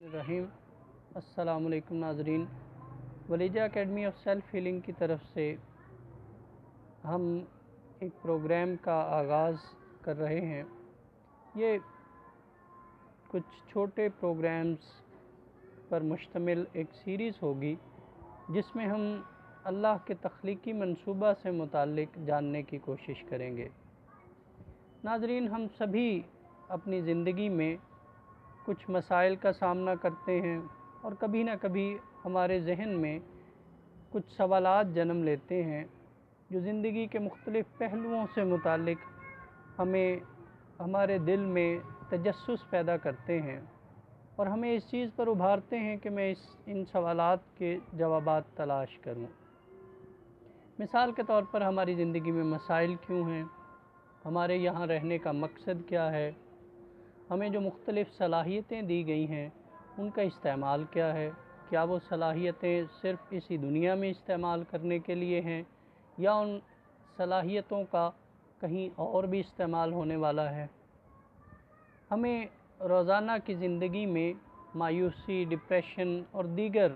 रहीम। अस्सलाम वालेकुम नाज़रीन। वलीजा एकेडमी ऑफ सेल्फ़ हीलिंग की तरफ से हम एक प्रोग्राम का आगाज़ कर रहे हैं। ये कुछ छोटे प्रोग्राम्स पर मुश्तमिल एक सीरीज़ होगी जिसमें हम अल्लाह के तख्लीकी मंसूबा से मुताल्लिक़ जानने की कोशिश करेंगे। नाज़रीन, हम सभी अपनी ज़िंदगी में कुछ मसाइल का सामना करते हैं और कभी ना कभी हमारे ज़हन में कुछ सवालात जन्म लेते हैं जो ज़िंदगी के मुख्तलिफ़ पहलुओं से मुताल्लिक़ हमें हमारे दिल में तजस्सुस पैदा करते हैं और हमें इस चीज़ पर उभारते हैं कि मैं इन सवालात के जवाबात तलाश करूं। मिसाल के तौर पर हमारी ज़िंदगी में मसाइल क्यों हैं, हमारे यहाँ रहने का मकसद क्या है, हमें जो मुख्तलिफ़ सलाहियतें दी गई हैं उनका इस्तेमाल क्या है, क्या वो सलाहियतें सिर्फ़ इसी दुनिया में इस्तेमाल करने के लिए हैं या उन सलाहियतों का कहीं और भी इस्तेमाल होने वाला है। हमें रोज़ाना की ज़िंदगी में मायूसी, डिप्रेशन और दीगर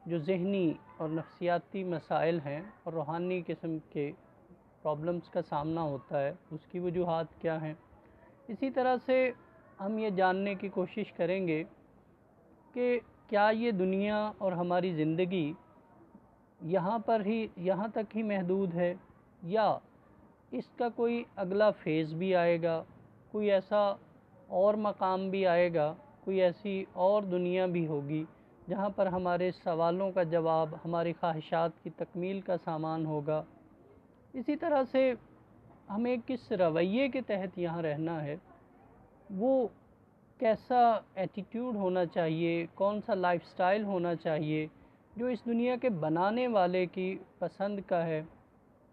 जो ज़हनी और नफ्सियाती मसाइल हैं और रूहानी किस्म के प्रॉब्लम्स का सामना होता है, उसकी वजूहात क्या हैं। इसी तरह से हम ये जानने की कोशिश करेंगे कि क्या ये दुनिया और हमारी ज़िंदगी यहाँ तक ही महदूद है या इसका कोई अगला फ़ेज़ भी आएगा, कोई ऐसा और मकाम भी आएगा, कोई ऐसी और दुनिया भी होगी जहाँ पर हमारे सवालों का जवाब, हमारी ख्वाहिशात की तकमील का सामान होगा। इसी तरह से हमें किस रवैये के तहत यहाँ रहना है, वो कैसा एटीट्यूड होना चाहिए, कौन सा लाइफस्टाइल होना चाहिए जो इस दुनिया के बनाने वाले की पसंद का है।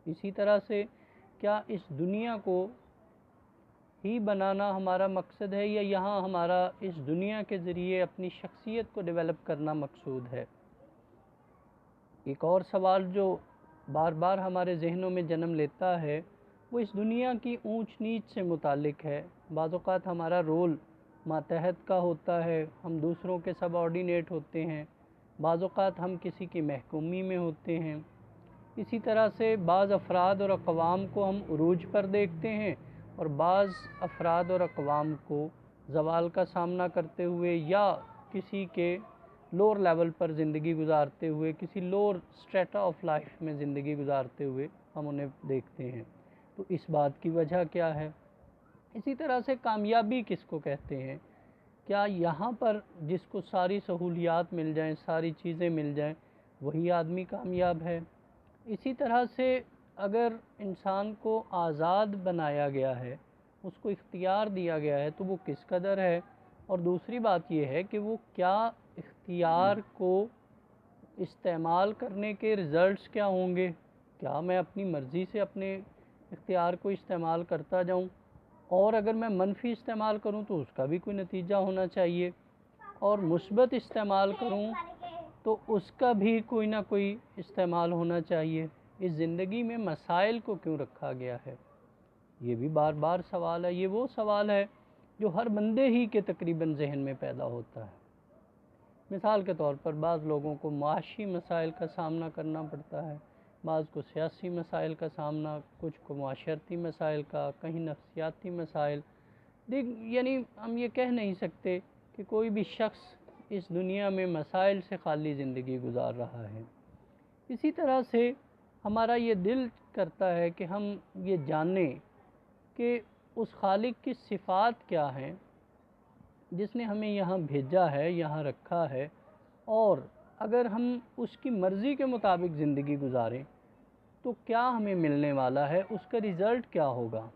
इसी तरह से क्या इस दुनिया को ही बनाना हमारा मकसद है या यहाँ हमारा इस दुनिया के ज़रिए अपनी शख्सियत को डेवलप करना मकसूद है। एक और सवाल जो बार बार हमारे ज़हनों में जन्म लेता है वो इस दुनिया की ऊंच नीच से मुतालिक है। बाज़ औक़ात हमारा रोल मातहत का होता है, हम दूसरों के सबऑर्डिनेट होते हैं, बाज़ औक़ात हम किसी की महकूमी में होते हैं। इसी तरह से बाज़ अफ़राद और अक़वाम को हम उरूज पर देखते हैं और बाज़ अफ़राद और अक़वाम को ज़वाल का सामना करते हुए या किसी के लोअर लेवल पर ज़िंदगी गुजारते हुए, किसी लोअर स्ट्रेटा ऑफ लाइफ में ज़िंदगी गुजारते हुए हम उन्हें देखते हैं। तो इस बात की वजह क्या है। इसी तरह से कामयाबी किसको कहते हैं। क्या यहाँ पर जिसको सारी सहूलियात मिल जाएं, सारी चीज़ें मिल जाएं, वही आदमी कामयाब है। इसी तरह से अगर इंसान को आज़ाद बनाया गया है, उसको इख्तियार दिया गया है, तो वो किस कदर है। और दूसरी बात यह है कि वो क्या इख्तियार को इस्तेमाल करने के रिज़ल्ट्स क्या होंगे। क्या मैं अपनी मर्ज़ी से अपने इख्तियार को इस्तेमाल करता जाऊं, और अगर मैं मनफी इस्तेमाल करूं तो उसका भी कोई नतीजा होना चाहिए, और मुस्बत इस्तेमाल करूं तो उसका भी कोई ना कोई इस्तेमाल होना चाहिए। इस ज़िंदगी में मसाइल को क्यों रखा गया है, ये भी बार बार सवाल है। ये वो सवाल है जो हर बंदे ही के तकरीबन जहन में पैदा होता है। मिसाल के तौर पर बाज़ लोगों को माशी मसाइल का सामना करना पड़ता है, बाज़ को सियासी मसाइल का सामना, कुछ को माशरती मसाइल का, कहीं नफ्सियाती मसाइल। यानी हम ये कह नहीं सकते कि कोई भी शख्स इस दुनिया में मसाइल से खाली ज़िंदगी गुजार रहा है। इसी तरह से हमारा ये दिल करता है कि हम ये जानें कि उस खालिक की सिफ़ात क्या हैं जिसने हमें यहाँ भेजा है, यहाँ रखा है, और अगर हम उसकी मर्ज़ी के मुताबिक ज़िंदगी गुजारें तो क्या हमें मिलने वाला है, उसका रिज़ल्ट क्या होगा,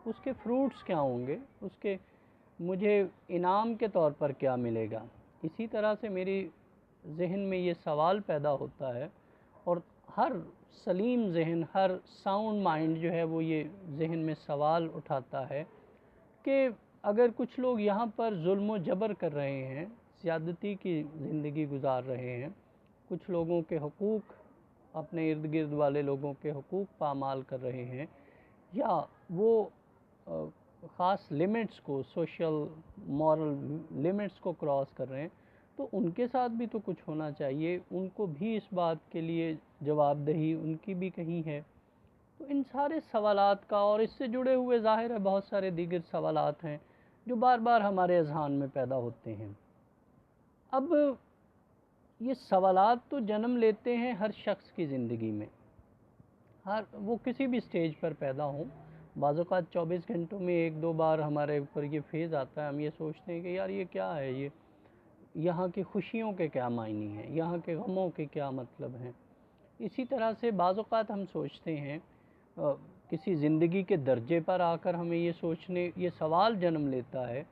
उसके फ्रूट्स क्या होंगे, उसके मुझे इनाम के तौर पर क्या मिलेगा। इसी तरह से मेरी ज़हन में ये सवाल पैदा होता है, और हर सलीम ज़हन, हर साउंड माइंड जो है वो ये ज़हन में सवाल उठाता है कि अगर कुछ लोग यहाँ पर जुल्म व जबर कर रहे हैं, ज़्यादती की ज़िंदगी गुजार रहे हैं, कुछ लोगों के हुकूक, अपने इर्द गिर्द वाले लोगों के हुकूक पामाल कर रहे हैं, या वो ख़ास लिमिट्स को, सोशल मॉरल लिमिट्स को क्रॉस कर रहे हैं, तो उनके साथ भी तो कुछ होना चाहिए, उनको भी इस बात के लिए जवाबदेही उनकी भी कहीं है। तो इन सारे सवालात का, और इससे जुड़े हुए ज़ाहिर है बहुत सारे दीगर सवालात हैं जो बार बार हमारे अज़हान में पैदा होते हैं। अब ये सवालात तो जन्म लेते हैं हर शख्स की ज़िंदगी में, हर वो किसी भी स्टेज पर पैदा हों। बाज़ औक़ात 24 घंटों में एक दो बार हमारे ऊपर ये फेज़ आता है, हम ये सोचते हैं कि यार ये क्या है, ये यहाँ की खुशियों के क्या मायने हैं, यहाँ के गमों के क्या मतलब हैं। इसी तरह से बाज़ औक़ात हम सोचते हैं किसी ज़िंदगी के दर्जे पर आकर हमें ये सवाल जन्म लेता है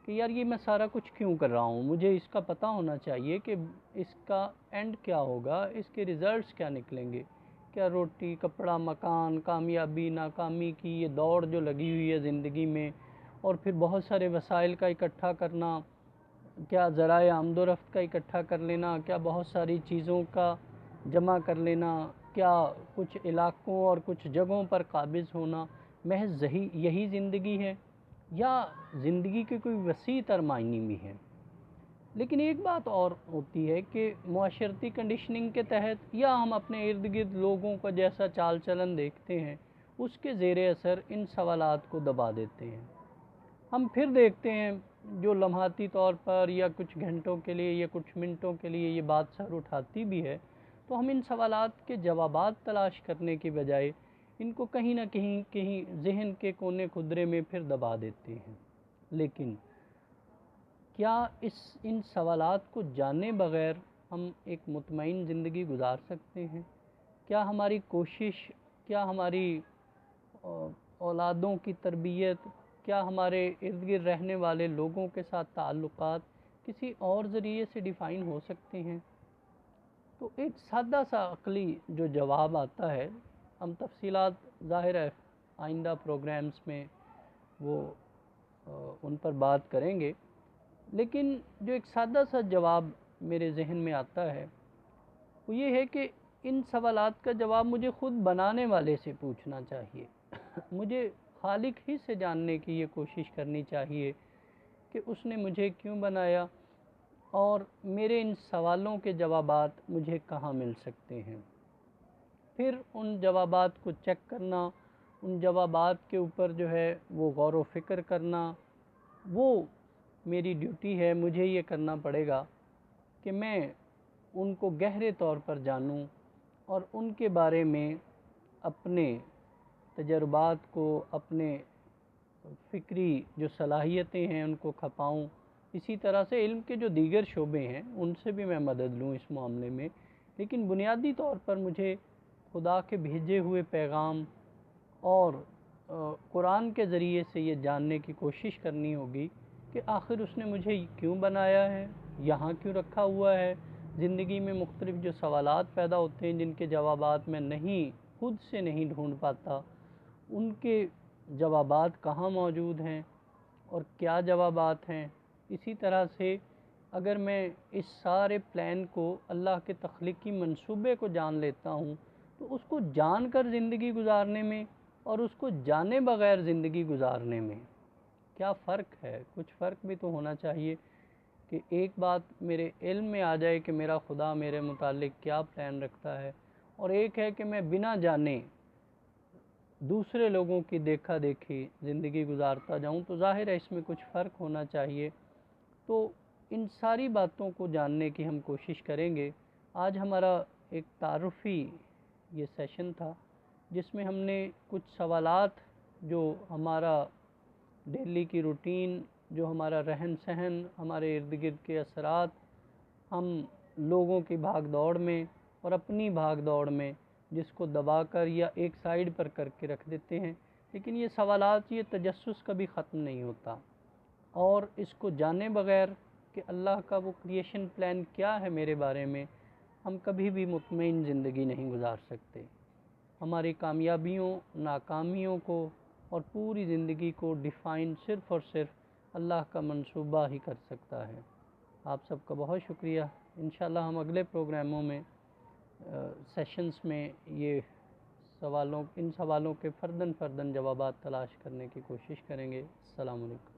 कि यार ये मैं सारा कुछ क्यों कर रहा हूँ, मुझे इसका पता होना चाहिए कि इसका एंड क्या होगा, इसके रिज़ल्ट्स क्या निकलेंगे। क्या रोटी कपड़ा मकान, कामयाबी नाकामी की ये दौड़ जो लगी हुई है ज़िंदगी में, और फिर बहुत सारे वसाइल का इकट्ठा करना, क्या ज़राए आमदोरफ़्त का इकट्ठा कर लेना, क्या बहुत सारी चीज़ों का जमा कर लेना, क्या कुछ इलाक़ों और कुछ जगहों पर काबिज़ होना, महज़ यही ज़िंदगी है, या ज़िंदगी के कोई वसी तर मायने भी हैं। लेकिन एक बात और होती है कि मुआशरती कंडीशनिंग के तहत, या हम अपने इर्द गिर्द लोगों का जैसा चाल चलन देखते हैं, उसके ज़ेर असर इन सवालात को दबा देते हैं। हम फिर देखते हैं जो लम्हाती तौर पर या कुछ घंटों के लिए या कुछ मिनटों के लिए ये बात सर उठाती भी है, तो हम इन सवालात के जवाबात तलाश करने की बजाय इनको कहीं ना कहीं ज़हन के कोने खुदरे में फिर दबा देते हैं। लेकिन क्या इन सवालात को जाने बग़ैर हम एक मुतमईन ज़िंदगी गुजार सकते हैं? क्या हमारी कोशिश, क्या हमारी औलादों की तरबियत, क्या हमारे इर्द गिर्द रहने वाले लोगों के साथ ताल्लुक़ात किसी और ज़रिए से डिफ़ाइन हो सकते हैं? तो एक सादा सा अक़ली जो जवाब आता है, हम तफ़सीलात ज़ाहिर है आइंदा प्रोग्राम्स में वो उन पर बात करेंगे, लेकिन जो एक सादा सा जवाब मेरे ज़हन में आता है वो ये है कि इन सवालात का जवाब मुझे ख़ुद बनाने वाले से पूछना चाहिए। मुझे खालिक ही से जानने की ये कोशिश करनी चाहिए कि उसने मुझे क्यों बनाया, और मेरे इन सवालों के जवाबात मुझे कहाँ मिल सकते हैं। फिर उन जवाबात को चेक करना, उन जवाबात के ऊपर जो है वो गौर व फ़िक्र करना, वो मेरी ड्यूटी है। मुझे ये करना पड़ेगा कि मैं उनको गहरे तौर पर जानूं और उनके बारे में अपने तजर्बात को, अपने फ़िक्री जो सलाहियतें हैं उनको खपाऊं। इसी तरह से इल्म के जो दीगर शोबे हैं उनसे भी मैं मदद लूँ इस मामले में। लेकिन बुनियादी तौर पर मुझे खुदा के भेजे हुए पैगाम और कुरान के ज़रिए से ये जानने की कोशिश करनी होगी कि आखिर उसने मुझे क्यों बनाया है, यहाँ क्यों रखा हुआ है। ज़िंदगी में मुख्तलिफ़ जो सवालात पैदा होते हैं जिनके जवाबात मैं खुद से नहीं ढूँढ पाता, उनके जवाबात कहाँ मौजूद हैं और क्या जवाबात हैं। इसी तरह से अगर मैं इस सारे प्लान को, अल्लाह के तख्लीकी मंसूबे को जान लेता हूँ, तो उसको जानकर ज़िंदगी गुजारने में और उसको जाने बग़ैर ज़िंदगी गुजारने में क्या फ़र्क है। कुछ फ़र्क भी तो होना चाहिए कि एक बात मेरे इल्म में आ जाए कि मेरा खुदा मेरे मुतालिक क्या प्लान रखता है, और एक है कि मैं बिना जाने दूसरे लोगों की देखा देखी ज़िंदगी गुजारता जाऊं। तो ज़ाहिर है इसमें कुछ फ़र्क होना चाहिए। तो इन सारी बातों को जानने की हम कोशिश करेंगे। आज हमारा एक तारुफ़ी ये सेशन था जिसमें हमने कुछ सवालात, जो हमारा डेली की रूटीन, जो हमारा रहन सहन, हमारे इर्द गिर्द के असरात, हम लोगों की भाग दौड़ में और अपनी भाग दौड़ में जिसको दबाकर या एक साइड पर करके रख देते हैं। लेकिन ये सवालात, ये तजस्सुस कभी ख़त्म नहीं होता, और इसको जाने बग़ैर कि अल्लाह का वो क्रिएशन प्लान क्या है मेरे बारे में, हम कभी भी मुतमईन ज़िंदगी नहीं गुजार सकते। हमारी कामयाबियों, नाकामियों को और पूरी ज़िंदगी को डिफ़ाइन सिर्फ़ और सिर्फ अल्लाह का मंसूबा ही कर सकता है। आप सबका बहुत शुक्रिया। इंशाअल्लाह हम अगले प्रोग्रामों में, सेशंस में ये ان سوالوں کے فرداً جوابات تلاش کرنے کی کوشش کریں گے۔ السلام علیکم۔